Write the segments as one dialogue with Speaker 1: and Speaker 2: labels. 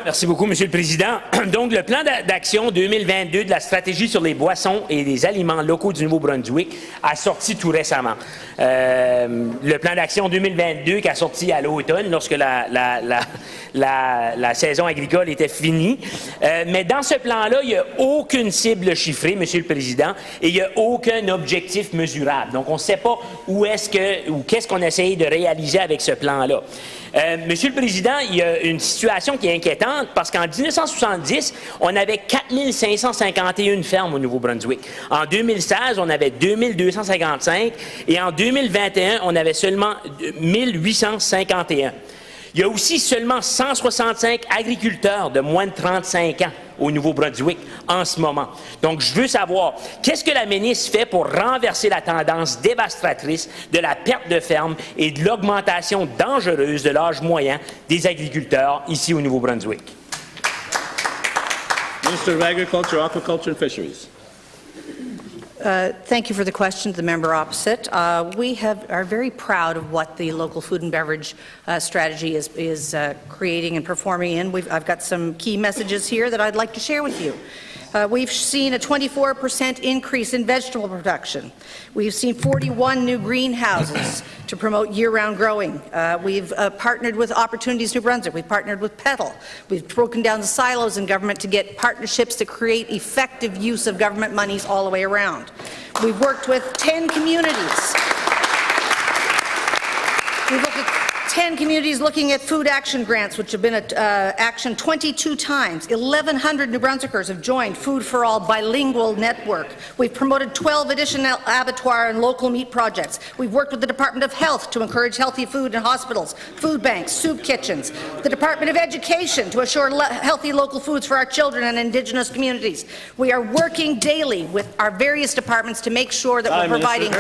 Speaker 1: Merci beaucoup, Monsieur le Président. Donc, le plan d'action 2022 de la stratégie sur les boissons et les aliments locaux du Nouveau-Brunswick a sorti tout récemment. Le plan d'action 2022 qui a sorti à l'automne, lorsque la saison agricole était finie. Mais dans ce plan-là, il n'y a aucune cible chiffrée, Monsieur le Président, et il n'y a aucun objectif mesurable. Donc, on ne sait pas qu'est-ce qu'on essaye de réaliser avec ce plan-là. Monsieur le Président, il y a une situation qui est inquiétante parce qu'en 1970, on avait 4551 fermes au Nouveau-Brunswick. En 2016, on avait 2255 et en 2021, on avait seulement 1851. Il y a aussi seulement 165 agriculteurs de moins de 35 ans au Nouveau-Brunswick en ce moment. Donc, je veux savoir, qu'est-ce que la ministre fait pour renverser la tendance dévastatrice de la perte de fermes et de l'augmentation dangereuse de l'âge moyen des agriculteurs ici au Nouveau-Brunswick?
Speaker 2: Minister of Agriculture, Aquaculture and Fisheries.
Speaker 3: Thank you for the question to the member opposite. We are very proud of what the local food and beverage strategy is creating and performing in. I've got some key messages here that I'd like to share with you. We've seen a 24% increase in vegetable production. We've seen 41 new greenhouses to promote year-round growing. We've partnered with Opportunities New Brunswick. We've partnered with Petal. We've broken down the silos in government to get partnerships to create effective use of government monies all the way around. We've worked with 10 communities. We've looked at 10 communities looking at food action grants, which have been action 22 times. 1,100 New Brunswickers have joined Food for All bilingual network. We've promoted 12 additional abattoir and local meat projects. We've worked with the Department of Health to encourage healthy food in hospitals, food banks, soup kitchens. The Department of Education to assure healthy local foods for our children and Indigenous communities. We are working daily with our various departments to make sure that we're providing.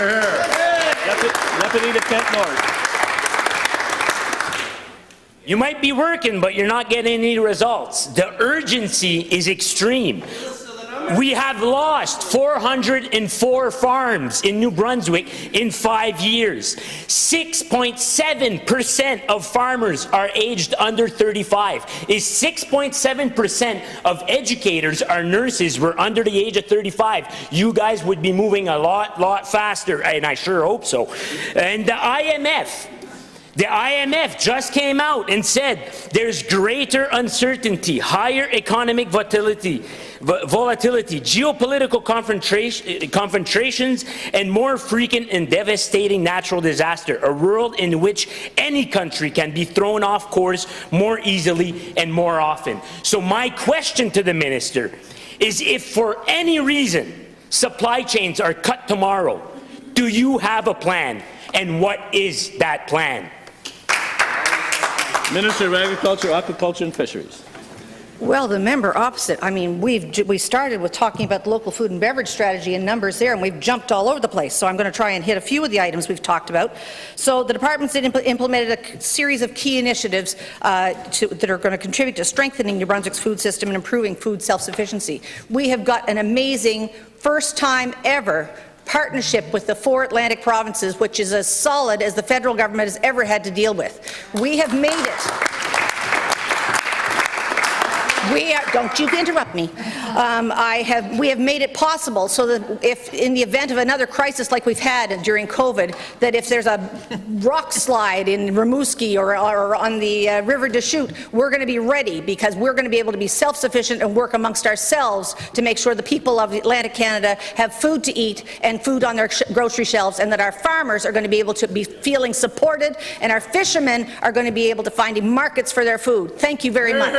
Speaker 2: Deputy Kent North.
Speaker 1: You might be working, but you're not getting any results. The urgency is extreme. We have lost 404 farms in New Brunswick in 5 years. 6.7% of farmers are aged under 35. Is 6.7% of educators or nurses were under the age of 35. You guys would be moving a lot faster, and I sure hope so. And the IMF just came out and said there's greater uncertainty, higher economic volatility, geopolitical confrontations, and more frequent and devastating natural disaster, a world in which any country can be thrown off course more easily and more often. So my question to the minister is, if for any reason supply chains are cut tomorrow, do you have a plan, and what is that plan?
Speaker 2: Minister of Agriculture, Aquaculture and Fisheries.
Speaker 3: Well, the member opposite, I mean, we started with talking about the local food and beverage strategy and numbers there, and we've jumped all over the place. So I'm going to try and hit a few of the items we've talked about. So the department's implemented a series of key initiatives that are going to contribute to strengthening New Brunswick's food system and improving food self-sufficiency. We have got an amazing, first time ever, partnership with the 4 Atlantic provinces, which is as solid as the federal government has ever had to deal with. We have made it. Don't you interrupt me. We have made it possible so that if, in the event of another crisis like we've had during COVID, that if there's a rock slide in Rimouski or on the River Deschutes, we're going to be ready, because we're going to be able to be self-sufficient and work amongst ourselves to make sure the people of Atlantic Canada have food to eat and food on their grocery shelves, and that our farmers are going to be able to be feeling supported, and our fishermen are going to be able to find markets for their food. Thank you very much.